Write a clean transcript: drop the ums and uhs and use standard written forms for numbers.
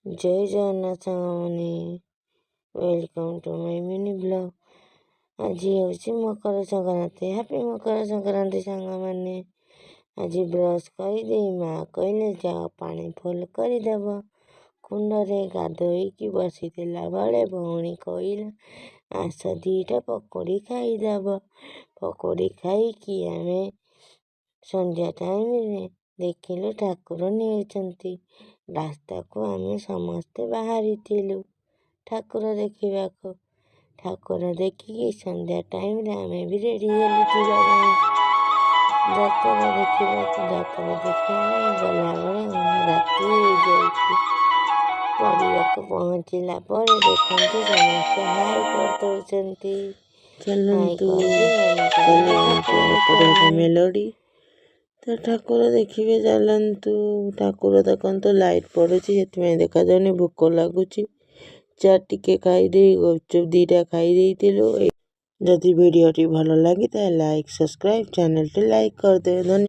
जय जगन्नाथ साଙ୍ଗमाने welcome to my mini blog. आज हूँ मकर संक्रांति। हैप्पी मकर संक्रांति साଙ୍ଗमाने। आज ब्रश करदे माँ कहले जाओ पानी फुल करदेव कुंडरे गाधोईकी बसीला बड़े भौणी कहला आस दीटा पकोड़ी खाईदेव। पकोड़ी खाई आमे संध्या टाइम देखिलु ठाकुर नेउछंती। रास्ता को आमे समस्ते बाहरी ठाकुर देखा। ठाकुर देखिकी संध्या टाइम आमे भी रेडी हेलु जातरा देखा। जातरा देखा गला बेले राति हो जाइए। पड़िया को पहुँचला पर देखते समस्ते हाई करदौचंती। मेलोडी तो ठाकुर देखिए चलतु। ठाकुर देखते लाइट पड़ुची से देखा जाऊनी। भोक लगुच चाट टिके खाईदे गुपचुप दीटा खाई जदि वीडियो भल लगी like subscribe channel T like करदे। धन्यवाद।